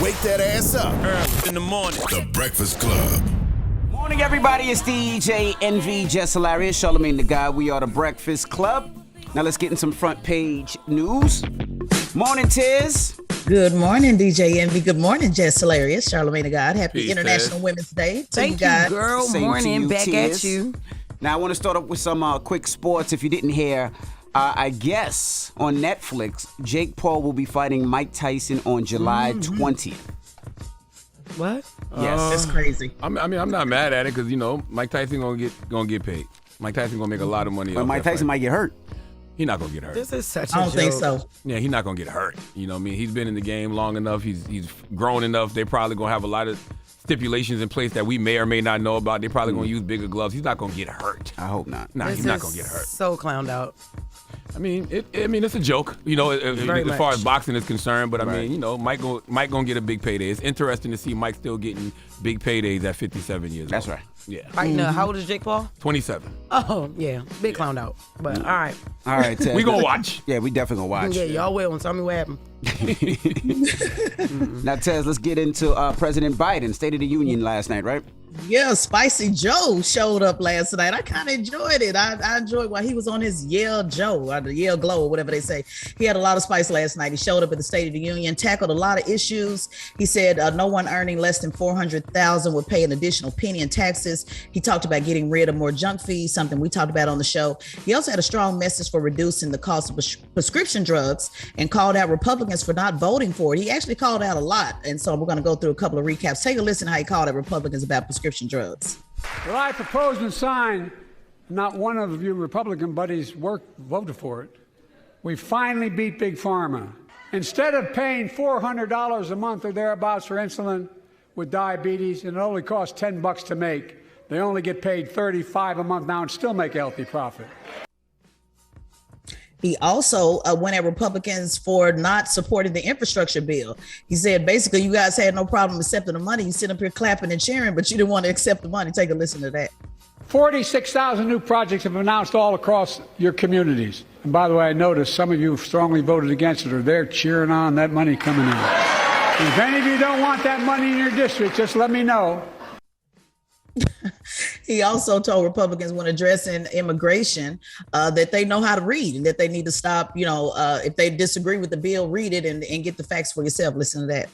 wake that ass up. Early in the morning. The Breakfast Club. Morning, everybody. It's DJ NV, Jess Hilarious, Charlamagne the Guy. We are the Breakfast Club. Now let's get in some front page news. Morning, Tiz. Good morning, DJ Envy. Good morning, Jess Hilarious, Charlamagne the God. Happy Peace, International Women's Day. To Thank you, guys. girl. Same to Morning. you, Back Tiz. at you. Now I want to start up with some quick sports. If you didn't hear, I guess on Netflix, Jake Paul will be fighting Mike Tyson on July 20th. What? Yes. That's crazy. I'm not mad at it because Mike Tyson gonna get paid. Mike Tyson gonna make a lot of money. But off Mike that Tyson fight. might get hurt. He's not gonna get hurt. This is such a I don't think joke. so. Yeah, he's not gonna get hurt. You know what I mean? He's been in the game long enough. He's grown enough. They probably gonna have a lot of stipulations in place that we may or may not know about. They're probably gonna use bigger gloves. He's not gonna get hurt. I hope not. Nah, This he's not is gonna get hurt. So clowned out. I mean, it's a joke, as far as boxing is concerned. But I mean, Mike gonna get a big payday. It's interesting to see Mike still getting big paydays at 57 years old. That's right. Yeah. Right now, how old is Jake Paul? 27. Oh, yeah. Big clowned out. But all right. All right, Tiz. We gonna watch. Yeah, we definitely gonna watch. Yeah, y'all will and tell me what happened. Now, Tez, let's get into President Biden, State of the Union last night, right? Yeah, Spicy Joe showed up last night. I kind of enjoyed it. I enjoyed while he was on his Yale Joe or the Yale Glow or whatever they say. He had a lot of spice last night. He showed up at the State of the Union, tackled a lot of issues. He said no one earning less than $400,000 would pay an additional penny in taxes. He talked about getting rid of more junk fees, something we talked about on the show. He also had a strong message for reducing the cost of prescription drugs and called out Republicans for not voting for it. He actually called out a lot. And so we're going to go through a couple of recaps. Take a listen how he called out Republicans about prescription drugs. Well, I proposed and signed, not one of you Republican buddies voted for it. We finally beat Big Pharma. Instead of paying $400 a month or thereabouts for insulin with diabetes, and it only costs $10 to make, they only get paid $35 a month now and still make a healthy profit. He also went at Republicans for not supporting the infrastructure bill. He said, basically, you guys had no problem accepting the money. You sit up here clapping and cheering, but you didn't want to accept the money. Take a listen to that. 46,000 new projects have been announced all across your communities. And by the way, I noticed some of you strongly voted against it, or they're cheering on that money coming in. And if any of you don't want that money in your district, just let me know. He also told Republicans when addressing immigration that they know how to read and that they need to stop, if they disagree with the bill, read it and get the facts for yourself. Listen to that.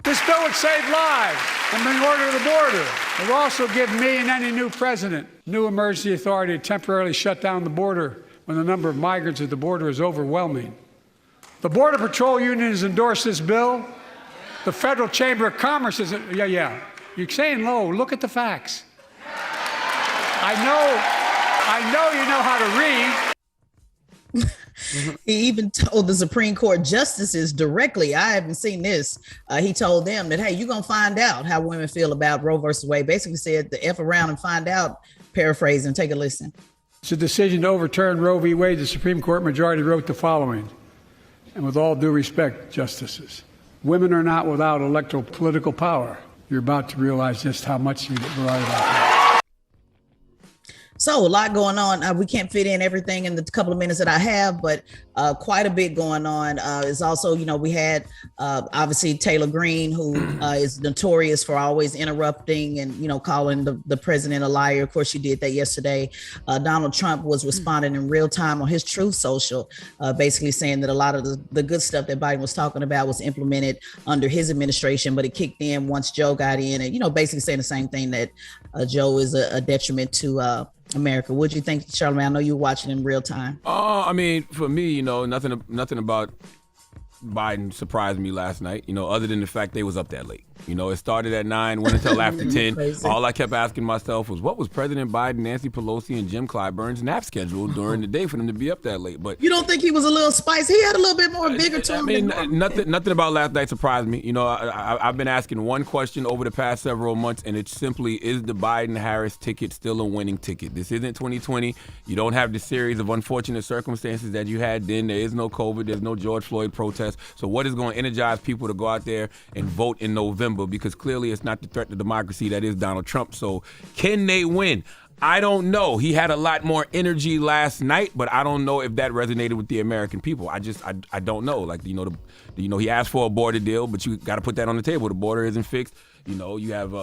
This bill would save lives and bring order to the border. It will also give me and any new president new emergency authority to temporarily shut down the border when the number of migrants at the border is overwhelming. The Border Patrol Union has endorsed this bill. The Federal Chamber of Commerce is, yeah. You're saying low. Look at the facts. I know you know how to read. He even told the Supreme Court justices directly, I haven't seen this. He told them that, hey, you're going to find out how women feel about Roe versus Wade. Basically said the F around and find out, paraphrasing. Take a listen. It's a decision to overturn Roe v. Wade. The Supreme Court majority wrote the following. And with all due respect, justices, women are not without electoral political power. You're about to realize just how much you're right about that. So a lot going on. We can't fit in everything in the couple of minutes that I have, but quite a bit going on. Is also, we had obviously Taylor Greene, who is notorious for always interrupting and, calling the president a liar. Of course, she did that yesterday. Donald Trump was responding in real time on his Truth Social, basically saying that a lot of the good stuff that Biden was talking about was implemented under his administration, but it kicked in once Joe got in and, basically saying the same thing that Joe is a detriment to America. What'd you think, Charlamagne? I know you were watching in real time. I mean, for me, nothing about Biden surprised me last night, other than the fact they was up that late. It started at 9, went until after 10. Crazy. All I kept asking myself was, what was President Biden, Nancy Pelosi, and Jim Clyburn's nap schedule during the day for them to be up that late? But you don't think he was a little spicy? He had a little bit more bigger to him. I mean, nothing about last night surprised me. I've been asking one question over the past several months, and it's simply, is the Biden-Harris ticket still a winning ticket? This isn't 2020. You don't have the series of unfortunate circumstances that you had then. There is no COVID. There's no George Floyd protest. So what is going to energize people to go out there and vote in November? Because clearly it's not the threat to democracy that is Donald Trump. So can they win? I don't know. He had a lot more energy last night, but I don't know if that resonated with the American people. I don't know. Like, he asked for a border deal, but you got to put that on the table. The border isn't fixed. You have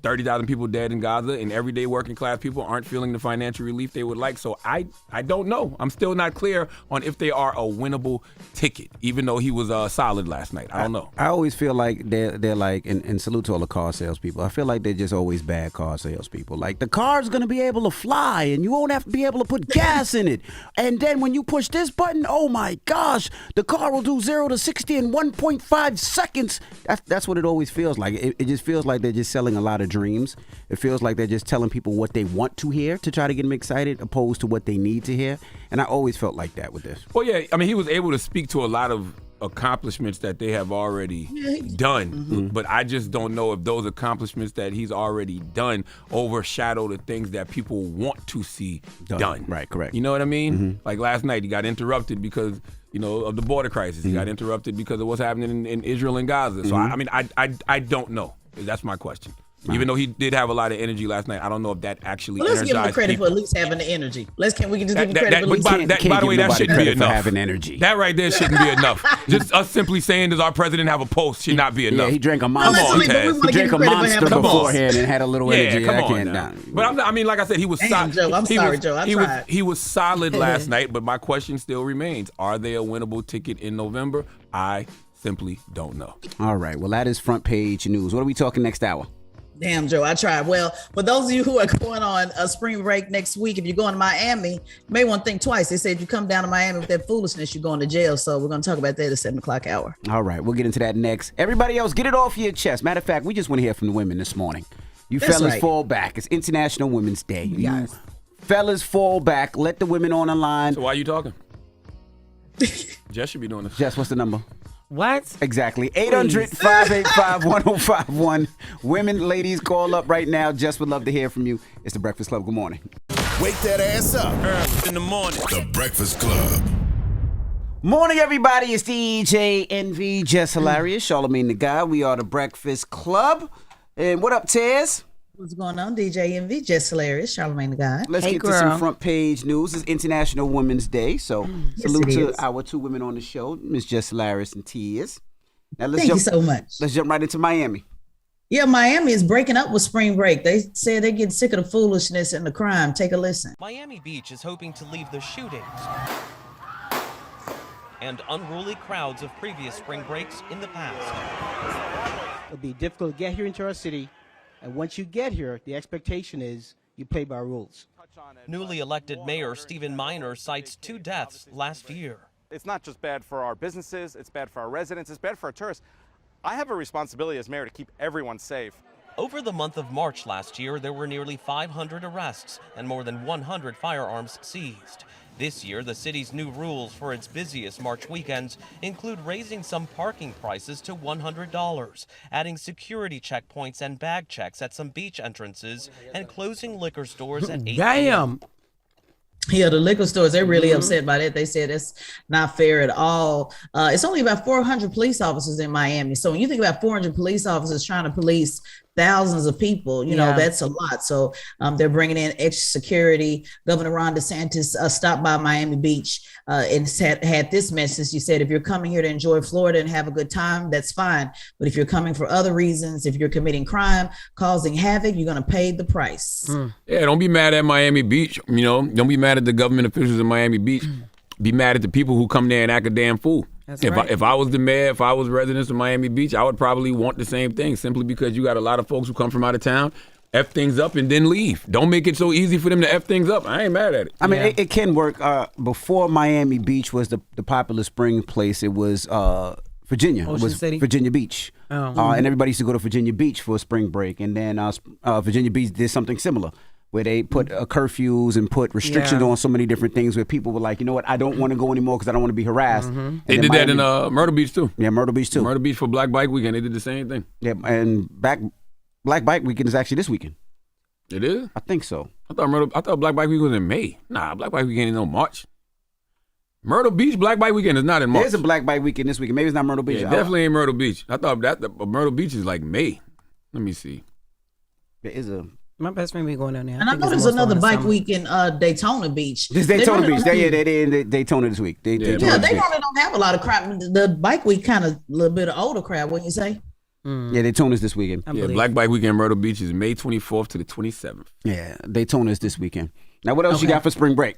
30,000 people dead in Gaza, and everyday working class people aren't feeling the financial relief they would like. So I don't know. I'm still not clear on if they are a winnable ticket, even though he was solid last night. I don't know. I always feel like they're like, and salute to all the car salespeople. I feel like they're just always bad car salespeople. Like, the car's gonna be able to fly, and you won't have to be able to put gas in it. And then when you push this button, oh my gosh, the car will do 0 to 60 in 1.5 seconds. That's what it always feels like. It just feels like they're just selling a lot of dreams. It feels like they're just telling people what they want to hear to try to get them excited, opposed to what they need to hear. And I always felt like that with this. Well, yeah, I mean, he was able to speak to a lot of accomplishments that they have already done, but I just don't know if those accomplishments that he's already done overshadow the things that people want to see done. Right, correct. You know what I mean? Like last night, he got interrupted because of the border crisis. He got interrupted because of what's happening in Israel and Gaza. So I don't know. That's my question. Even though he did have a lot of energy last night, I don't know if that actually Let's give him the credit people. for at least having the energy. Can we just give him credit for at least by the way, that shouldn't be enough. For having energy. That right there shouldn't be enough. Just us simply saying, does our president have a pulse, should not be enough. Yeah, he drank a monster. Come on, Taz. He drank a monster beforehand and had a little energy. Come on now. But I mean, like I said, he was solid. Joe, I'm sorry, Joe. I tried. He was solid last night, but my question still remains. Are they a winnable ticket in November? I simply don't know. All right. Well, that is front page news. What are we talking next hour? Damn, Joe, I tried. Well, for those of you who are going on a spring break next week, if you're going to Miami, you may want to think twice. They said you come down to Miami with that foolishness, you're going to jail. So we're going to talk about that at 7 o'clock hour. All right, we'll get into that next. Everybody else, get it off your chest. Matter of fact, we just want to hear from the women this morning. You That's fellas right. fall back. It's International Women's Day. You fellas fall back. Let the women on the line. So why are you talking? Jess should be doing this. Jess, what's the number? What? Exactly. 800-585-1051. Women, ladies, call up right now. Jess would love to hear from you. It's The Breakfast Club. Good morning. Wake that ass up. Early in the morning. The Breakfast Club. Morning, everybody. It's DJ NV, Jess Hilarious, Charlamagne the Guy. We are The Breakfast Club. And what up, Tez? What's going on, DJ MV? Jess Hilarious, Charlamagne the Guy. Let's get to some front page news. It's International Women's Day, so salute to our two women on the show, Miss Jess Hilarious and Tez. Now Thank you so much. Let's jump right into Miami. Yeah, Miami is breaking up with spring break. They said they're getting sick of the foolishness and the crime. Take a listen. Miami Beach is hoping to leave the shootings and unruly crowds of previous spring breaks in the past. It'll be difficult to get here into our city, and once you get here, the expectation is you play by rules. Newly elected Mayor Stephen Miner cites 2 deaths last year. It's not just bad for our businesses, it's bad for our residents, it's bad for our tourists. I have a responsibility as mayor to keep everyone safe. Over the month of March last year, there were nearly 500 arrests and more than 100 firearms seized. This year, the city's new rules for its busiest March weekends include raising some parking prices to $100, adding security checkpoints and bag checks at some beach entrances, and closing liquor stores at 8 p.m. Yeah, the liquor stores, they're really upset by that. They said it's not fair at all. It's only about 400 police officers in Miami. So when you think about 400 police officers trying to police thousands of people, you know, that's a lot. So they're bringing in extra security. Governor Ron DeSantis stopped by Miami Beach and had this message. He said, if you're coming here to enjoy Florida and have a good time, that's fine. But if you're coming for other reasons, if you're committing crime, causing havoc, you're going to pay the price. Yeah, don't be mad at Miami Beach. You know, don't be mad at the government officials in Miami Beach. Be mad at the people who come there and act a damn fool. If I was the mayor, if I was residents of Miami Beach, I would probably want the same thing, simply because you got a lot of folks who come from out of town, F things up and then leave. Don't make it so easy for them to F things up. I ain't mad at it. I mean, it can work. Before Miami Beach was the popular spring place, it was Virginia. Ocean it was City? Virginia Beach. And everybody used to go to Virginia Beach for a spring break. And then Virginia Beach did something similar, where they put curfews and put restrictions on so many different things, where people were like, you know what, I don't want to go anymore because I don't want to be harassed. And They did that in Myrtle Beach, too. Yeah, Myrtle Beach, too. Myrtle Beach for Black Bike Weekend, they did the same thing. Yeah, and Black Bike Weekend is actually this weekend. It is? I think so. I thought Black Bike Weekend was in May. Nah, Black Bike Weekend is no March. Myrtle Beach Black Bike Weekend is not in March. There's a Black Bike Weekend this weekend. Maybe it's not Myrtle Beach. Yeah, definitely ain't Myrtle Beach. I thought Myrtle Beach is like May. Let me see. There is a My best friend be going down there. And I know there's another bike week in Daytona Beach. This Daytona Beach. They in Daytona this week. They normally don't have a lot of crowd. The bike week kind of a little bit of older crowd, wouldn't you say? Yeah, Daytona's this weekend. Yeah, Black Bike Weekend Myrtle Beach is May 24th to the 27th. Yeah, Daytona's this weekend. Now, what else you got for spring break?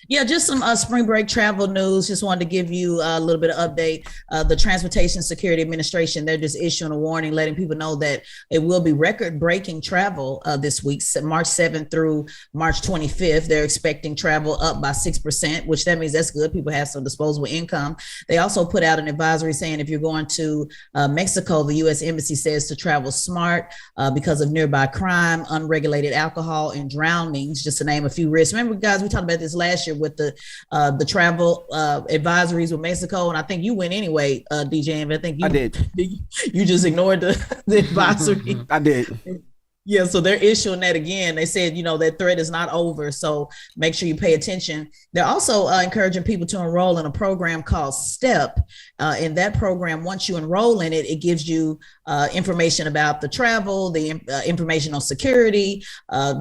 Yeah, just some spring break travel news. Just wanted to give you a little bit of update. The Transportation Security Administration, they're just issuing a warning, letting people know that it will be record-breaking travel this week, March 7th through March 25th. They're expecting travel up by 6%, which that means that's good. People have some disposable income. They also put out an advisory saying if you're going to Mexico, the U.S. Embassy says to travel smart because of nearby crime, unregulated alcohol, and drownings, just to name a few risks. Remember, guys, we talked about this last year with the travel advisories with Mexico, and I think you went anyway, DJ. And I think I did. You just ignored the advisory. I did. Yeah, so they're issuing that again. They said, that threat is not over, so make sure you pay attention. They're also encouraging people to enroll in a program called STEP. In that program, once you enroll in it, it gives you information about the travel, the information on security,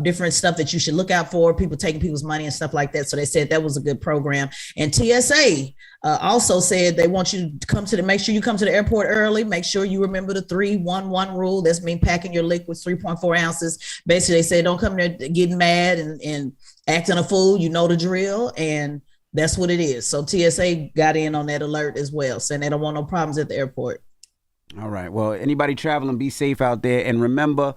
different stuff that you should look out for, people taking people's money and stuff like that. So they said that was a good program. And TSA also said they want you to make sure you come to the airport early. Make sure you remember the 3-1-1 rule. That's mean packing your liquids 3.4 ounces. Basically, they say don't come there getting mad and acting a fool. You know the drill, and that's what it is. So TSA got in on that alert as well, saying they don't want no problems at the airport. All right. Well, anybody traveling, be safe out there, and remember.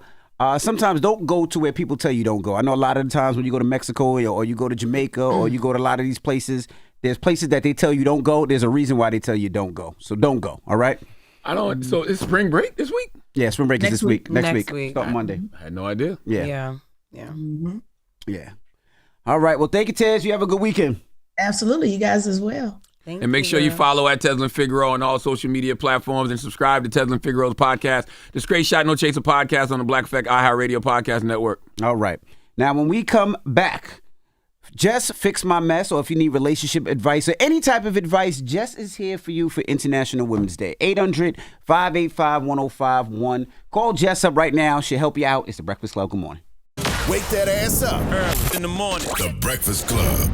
Sometimes don't go to where people tell you don't go. I know a lot of the times when you go to Mexico or you go to Jamaica or you go to a lot of these places, there's places that they tell you don't go. There's a reason why they tell you don't go. So don't go. All right? So it's spring break this week? Yeah, spring break is this week. Next week. Start Monday. I had no idea. Yeah. Mm-hmm. Yeah. All right. Well, thank you, Tez. You have a good weekend. Absolutely. You guys as well. And make sure you follow at Tesla and Figaro on all social media platforms and subscribe to Tesla and Figaro's podcast, the Straight Shot No Chaser podcast on the Black Effect iHeartRadio podcast network. All right. Now, when we come back, Jess Fix My Mess, or if you need relationship advice or any type of advice, Jess is here for you for International Women's Day. 800-585-1051. Call Jess up right now. She'll help you out. It's The Breakfast Club. Good morning. Wake that ass up. Early in the morning. The Breakfast Club.